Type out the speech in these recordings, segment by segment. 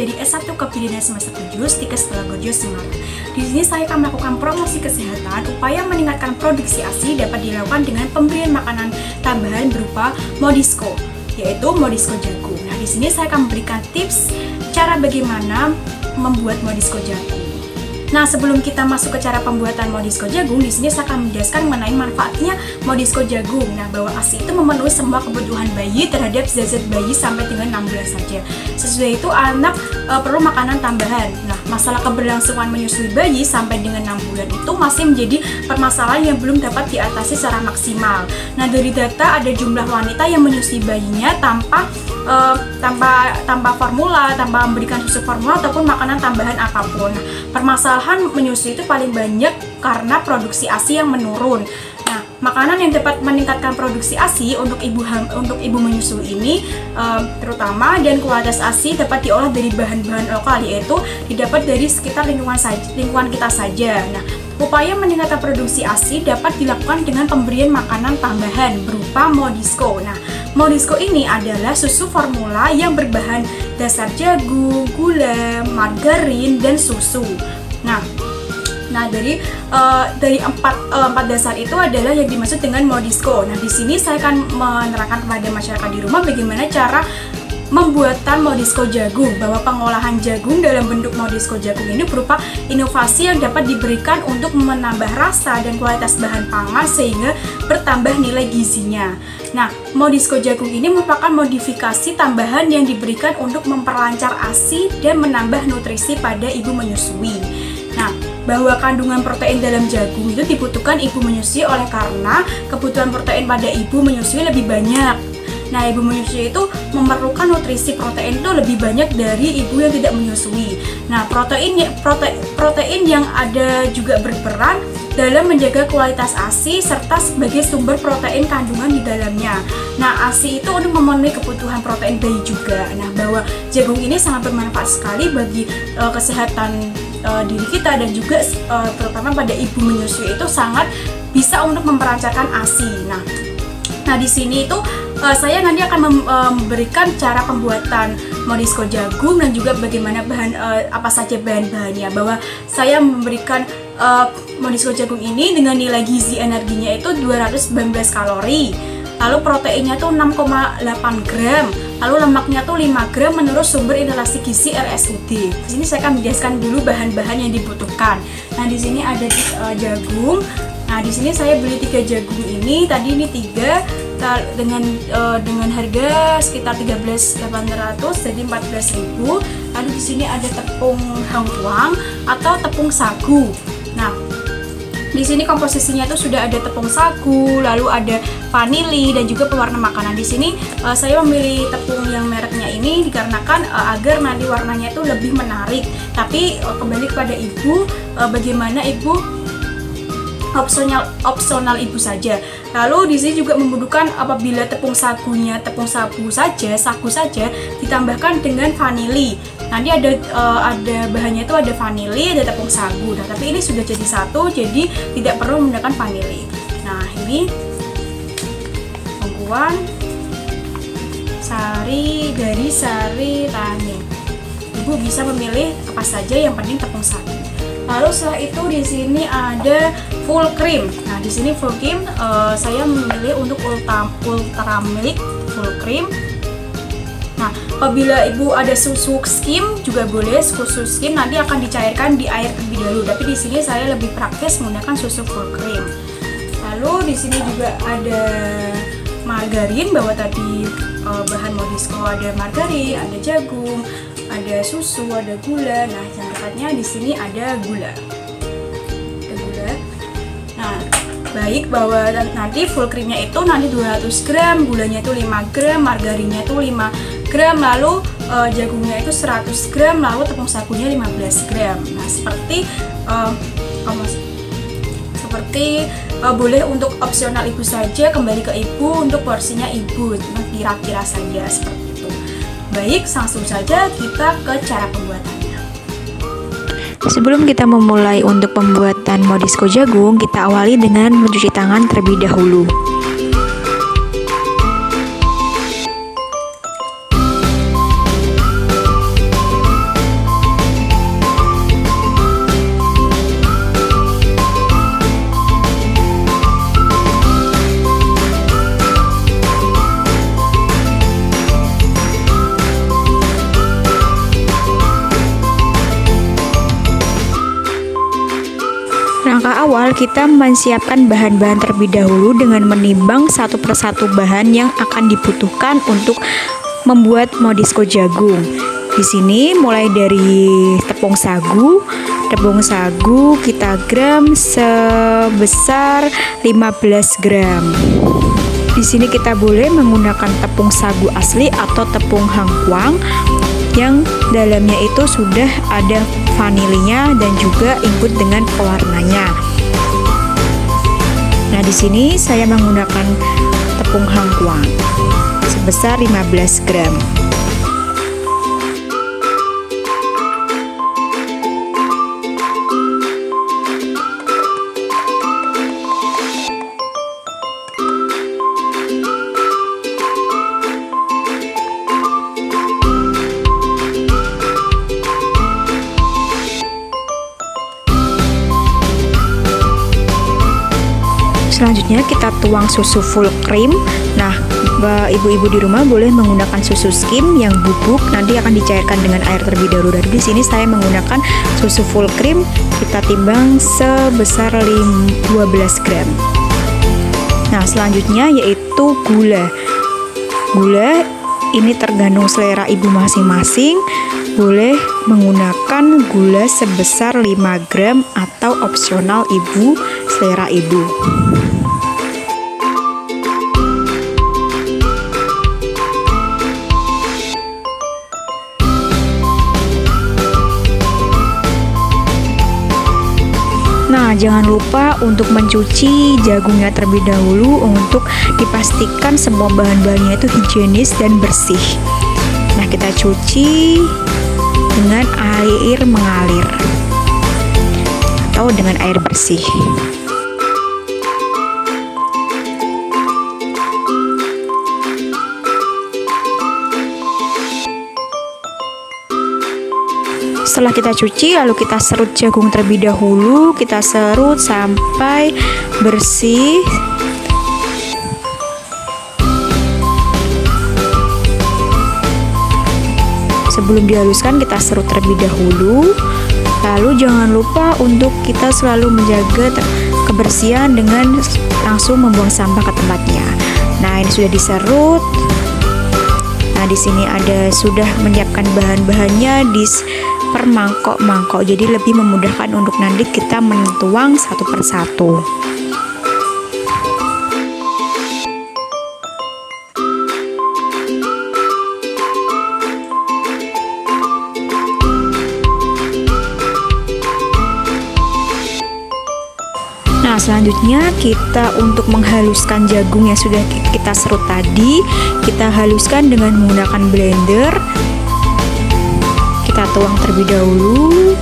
dari S1 Kebidanan semester 7 Stikes Pelagorjo Semarang. Di sini saya akan melakukan promosi kesehatan. Upaya meningkatkan produksi ASI dapat dilakukan dengan pemberian makanan tambahan berupa Modisco, yaitu Modisco jagung. Nah, di sini saya akan memberikan tips cara bagaimana membuat Modisco jagung. Nah, sebelum kita masuk ke cara pembuatan Modisco jagung, di sini saya akan menjelaskan mengenai manfaatnya Modisco jagung. Nah, bahwa ASI itu memenuhi semua kebutuhan bayi terhadap zat-zat bayi sampai dengan 6 bulan saja. Sesudah itu anak perlu makanan tambahan. Nah, masalah keberlangsungan menyusui bayi sampai dengan 6 bulan itu masih menjadi permasalahan yang belum dapat diatasi secara maksimal. Nah, dari data ada jumlah wanita yang menyusui bayinya tanpa formula, tanpa memberikan susu formula ataupun makanan tambahan apapun. Nah, permasalahan menyusui itu paling banyak karena produksi ASI yang menurun. Nah, makanan yang dapat meningkatkan produksi ASI untuk ibu menyusui ini terutama dan kualitas ASI dapat diolah dari bahan-bahan lokal, yaitu didapat dari sekitar lingkungan kita saja. Nah, upaya meningkatkan produksi ASI dapat dilakukan dengan pemberian makanan tambahan berupa Modisco. Nah, Modisco ini adalah susu formula yang berbahan dasar jagung, gula, margarin, dan susu. Nah, dari empat dasar itu adalah yang dimaksud dengan Modisco. Nah, di sini saya akan menerangkan kepada masyarakat di rumah bagaimana cara membuatan Modisco jagung, bahwa pengolahan jagung dalam bentuk Modisco jagung ini berupa inovasi yang dapat diberikan untuk menambah rasa dan kualitas bahan pangan sehingga bertambah nilai gizinya. Nah, Modisco jagung ini merupakan modifikasi tambahan yang diberikan untuk memperlancar ASI dan menambah nutrisi pada ibu menyusui. Nah, bahwa kandungan protein dalam jagung itu dibutuhkan ibu menyusui oleh karena kebutuhan protein pada ibu menyusui lebih banyak. Nah, ibu menyusui itu memerlukan nutrisi protein itu lebih banyak dari ibu yang tidak menyusui. Nah, protein yang ada juga berperan dalam menjaga kualitas ASI serta sebagai sumber protein kandungan di dalamnya. Nah, ASI itu untuk memenuhi kebutuhan protein bayi juga. Nah, bahwa jagung ini sangat bermanfaat sekali bagi kesehatan diri kita dan juga terutama pada ibu menyusui itu sangat bisa untuk memperlancarkan ASI. Nah, di sini itu saya nanti akan memberikan cara pembuatan Modisco jagung dan juga bagaimana apa saja bahan-bahannya. Bahwa saya memberikan Modisco jagung ini dengan nilai gizi energinya itu 219 kalori. Lalu proteinnya tuh 6,8 gram. Lalu lemaknya tuh 5 gram menurut sumber informasi gizi RSUD. Di sini saya akan menjelaskan dulu bahan-bahan yang dibutuhkan. Nah, di sini ada jagung. Nah, di sini saya beli 3 jagung ini. Tadi ini 3 dengan harga sekitar 13.800 jadi 14.000. Lalu di sini ada tepung hangtuang atau tepung sagu. Nah, di sini komposisinya itu sudah ada tepung sagu, lalu ada vanili dan juga pewarna makanan. Di sini saya memilih tepung yang mereknya ini dikarenakan agar nanti warnanya itu lebih menarik. Tapi kembali kepada ibu, bagaimana ibu opsional ibu saja. Lalu di sini juga membutuhkan apabila tepung sagu saja ditambahkan dengan vanili. Nanti ada bahannya itu ada vanili, ada tepung sagu. Nah, tapi ini sudah jadi satu, jadi tidak perlu menggunakan vanili. Nah, ini pengkuan sari tani. Ibu bisa memilih apa saja, yang penting tepung sagu. Lalu setelah itu di sini ada full cream. Nah, di sini full cream saya memilih untuk ultra milk full cream. Nah, apabila ibu ada susu skim juga boleh. Susu skim nanti akan dicairkan di air terlebih dahulu. Tapi di sini saya lebih praktis menggunakan susu full cream. Lalu di sini juga ada margarin, bahwa tadi bahan Modisco ada margarin, ada jagung, ada susu, ada gula. Nah, yang tepatnya di sini ada gula. Nah, baik bahwa nanti full creamnya itu nanti 200 gram, gulanya itu 5 gram, margarinnya itu 5 gram, lalu jagungnya itu 100 gram, lalu tepung sagunya 15 gram. Nah, seperti boleh untuk opsional ibu saja, kembali ke ibu, untuk porsinya ibu kira-kira saja seperti itu. Baik, langsung saja kita ke cara pembuatannya. Sebelum kita memulai untuk pembuatan Modisco jagung, kita awali dengan mencuci tangan terlebih dahulu. awal kita menyiapkan bahan-bahan terlebih dahulu dengan menimbang satu persatu bahan yang akan dibutuhkan untuk membuat modisco jagung. Di sini mulai dari tepung sagu. Tepung sagu kita gram sebesar 15 gram. Di sini kita boleh menggunakan tepung sagu asli atau tepung hangkuang yang dalamnya itu sudah ada vanilinya dan juga ikut dengan pewarnanya. Nah, di sini saya menggunakan tepung hangkuang sebesar 15 gram. Selanjutnya kita tuang susu full cream. Nah, ibu-ibu di rumah boleh menggunakan susu skim yang bubuk, nanti akan dicairkan dengan air terlebih dahulu. Dari di sini saya menggunakan susu full cream, kita timbang sebesar 12 gram. Nah, selanjutnya yaitu gula. Gula ini tergantung selera ibu masing-masing. Boleh menggunakan gula sebesar 5 gram atau opsional ibu, selera ibu. Nah, jangan lupa untuk mencuci jagungnya terlebih dahulu untuk dipastikan semua bahan-bahannya itu higienis dan bersih. Nah, kita cuci dengan air mengalir atau dengan air bersih. Setelah kita cuci, lalu kita serut jagung terlebih dahulu. Kita serut sampai bersih. Sebelum dihaluskan, kita serut terlebih dahulu. Lalu jangan lupa untuk kita selalu menjaga kebersihan dengan langsung membuang sampah ke tempatnya. Nah, ini sudah diserut. Nah, di sini ada sudah menyiapkan bahan-bahannya di per mangkok-mangkok, jadi lebih memudahkan untuk nanti kita menuang satu persatu. Nah, selanjutnya kita untuk menghaluskan jagung yang sudah kita serut tadi, kita haluskan dengan menggunakan blender. Kita tuang terlebih dahulu.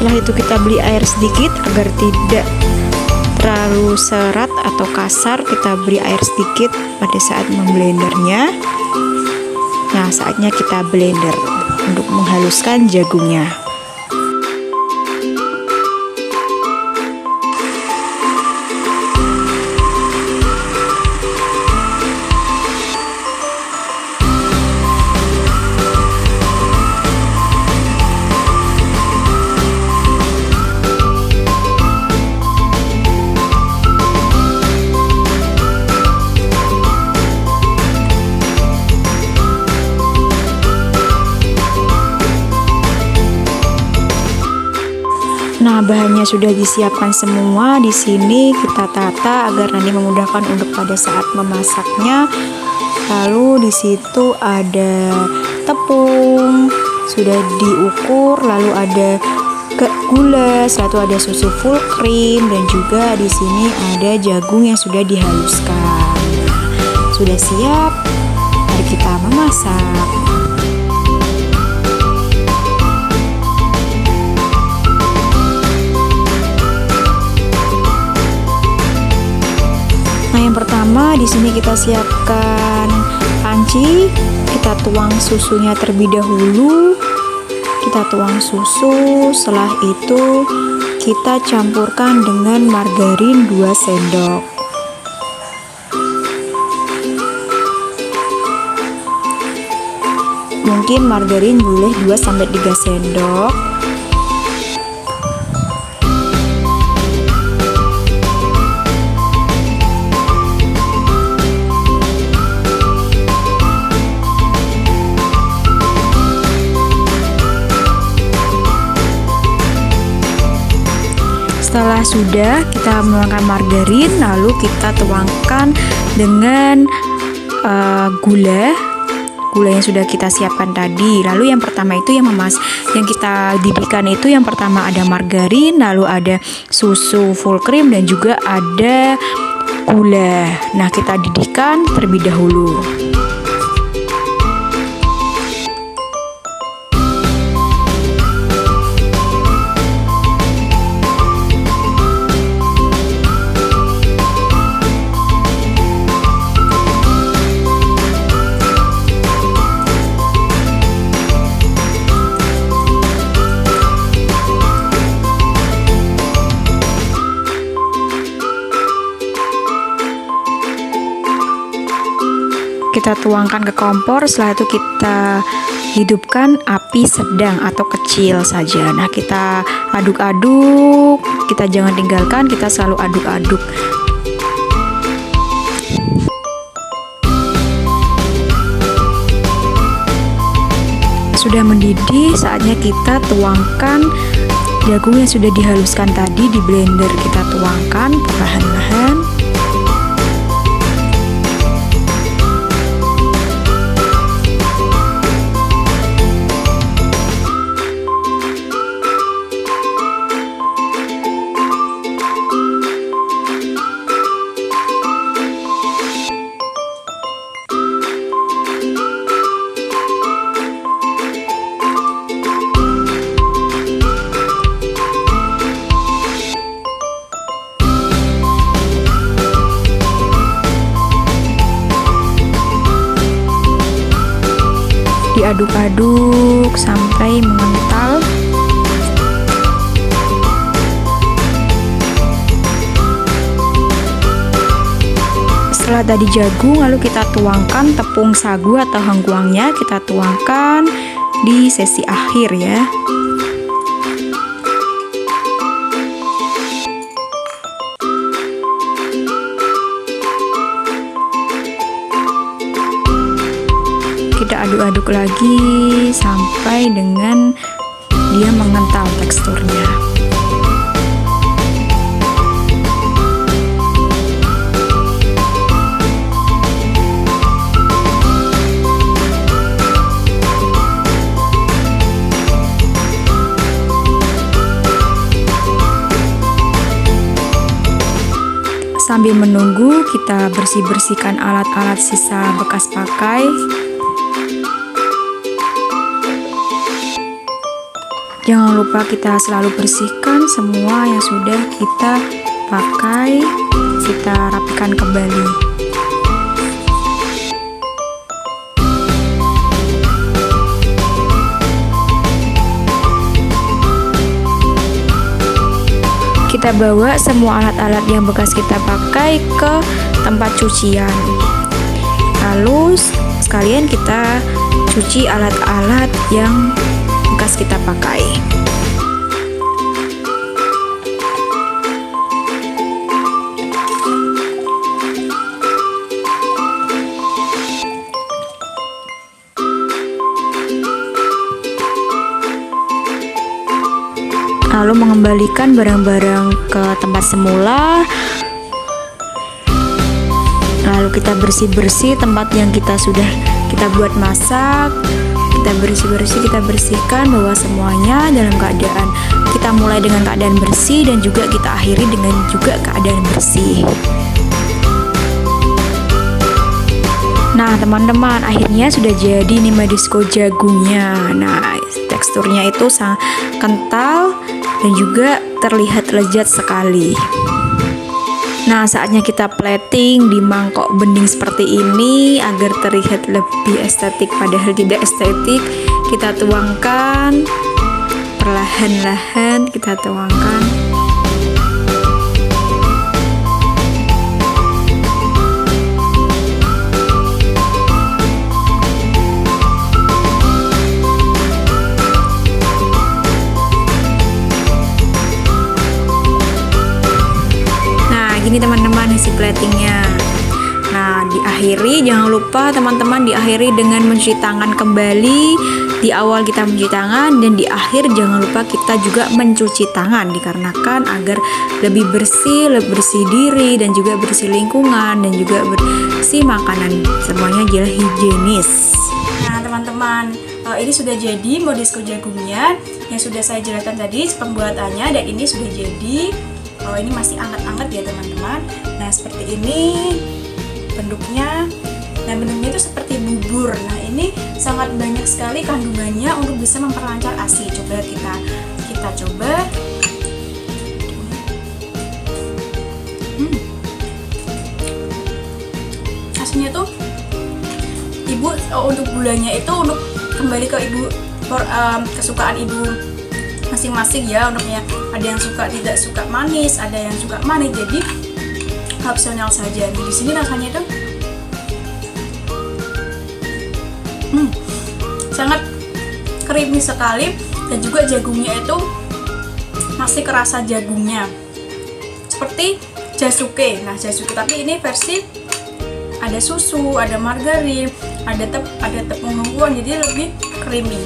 Setelah itu kita beli air sedikit agar tidak terlalu serat atau kasar. Kita beri air sedikit pada saat memblendernya. Nah, saatnya kita blender untuk menghaluskan jagungnya. Nah, bahannya sudah disiapkan semua. Di sini kita tata agar nanti memudahkan untuk pada saat memasaknya. Lalu di situ ada tepung sudah diukur, lalu ada gula, setelah itu ada susu full cream, dan juga di sini ada jagung yang sudah dihaluskan. Sudah siap, mari kita memasak. Nah, yang pertama di sini kita siapkan panci. Kita tuang susunya terlebih dahulu. Kita tuang susu, setelah itu kita campurkan dengan margarin 2 sendok. Mungkin margarin boleh 2-3 sendok. Setelah sudah kita menuangkan margarin, lalu kita tuangkan dengan gula yang sudah kita siapkan tadi. Lalu yang pertama itu yang kita didihkan itu, yang pertama ada margarin, lalu ada susu full cream, dan juga ada gula. Nah, kita didihkan terlebih dahulu. Kita tuangkan ke kompor, setelah itu kita hidupkan api sedang atau kecil saja. Nah, kita aduk-aduk, kita jangan tinggalkan, kita selalu aduk-aduk. Sudah mendidih, saatnya kita tuangkan jagung yang sudah dihaluskan tadi di blender. Kita tuangkan perlahan-lahan. Diaduk-aduk sampai mengental. Setelah tadi jagung, lalu kita tuangkan tepung sagu atau hengkuangnya. Kita tuangkan di sesi akhir ya. Kita aduk-aduk lagi sampai dengan dia mengental teksturnya. Sambil menunggu, kita bersih-bersihkan alat-alat sisa bekas pakai. Jangan lupa kita selalu bersihkan semua yang sudah kita pakai, kita rapikan kembali. Kita bawa semua alat-alat yang bekas kita pakai ke tempat cucian. Lalu sekalian kita cuci alat-alat yang bekas kita pakai. Lalu mengembalikan barang-barang ke tempat semula. Lalu kita bersih-bersih tempat yang kita buat masak. Kita bersih-bersih, kita bersihkan bahwa semuanya dalam keadaan kita mulai dengan keadaan bersih dan juga kita akhiri dengan juga keadaan bersih. Nah teman-teman, akhirnya sudah jadi nih Madisco jagungnya. Nah teksturnya itu sangat kental dan juga terlihat lezat sekali. Nah saatnya kita plating di mangkok bening seperti ini agar terlihat lebih estetik padahal tidak estetik. Kita tuangkan perlahan-lahan, kita tuangkan. Ini teman-teman isi platingnya. Nah diakhiri, jangan lupa teman-teman diakhiri dengan mencuci tangan kembali. Di awal kita mencuci tangan dan di akhir jangan lupa kita juga mencuci tangan, dikarenakan agar lebih bersih diri dan juga bersih lingkungan dan juga bersih makanan, semuanya adalah higienis. Nah teman-teman, ini sudah jadi Madisco jagungnya yang sudah saya jelaskan tadi pembuatannya, dan ini sudah jadi. Ini masih anget-anget ya teman-teman. Nah seperti ini bentuknya. Nah bentuknya itu seperti bubur. Nah ini sangat banyak sekali kandungannya untuk bisa memperlancar ASI. Coba kita coba. Aslinya tuh ibu untuk gulanya itu untuk kembali ke ibu kesukaan ibu masing-masing ya, untuknya ada yang tidak suka manis, ada yang suka manis, jadi opsional saja. Di sini rasanya itu sangat creamy sekali dan juga jagungnya itu masih kerasa jagungnya seperti jasuke. Nah jasuke tapi ini versi ada susu, ada margarin, ada tepung hongguan, jadi lebih creamy.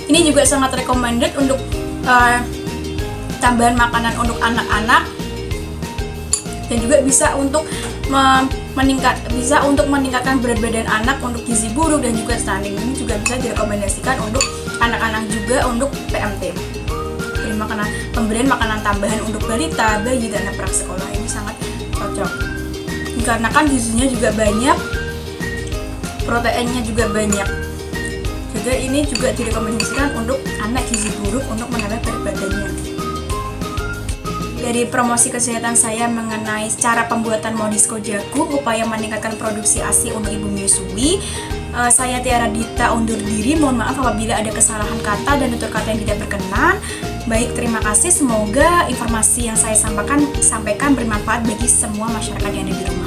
Ini juga sangat recommended untuk tambahan makanan untuk anak-anak dan juga bisa untuk meningkatkan berat badan anak, untuk gizi buruk dan juga stunting. Ini juga bisa direkomendasikan untuk anak-anak juga untuk PMT. Pemberian makanan tambahan untuk balita, bayi dan anak prasekolah ini sangat cocok. Dikarenakan gizinya juga banyak, proteinnya juga banyak. Juga ini juga direkomendasikan untuk anak gizi buruk untuk menambah berat badannya. Dari promosi kesehatan saya mengenai cara pembuatan Madisco jagung, upaya meningkatkan produksi ASI untuk ibu menyusui, saya Tiara Dita undur diri. Mohon maaf apabila ada kesalahan kata dan tutur kata yang tidak berkenan. Baik, terima kasih. Semoga informasi yang saya sampaikan bermanfaat bagi semua masyarakat yang ada di rumah.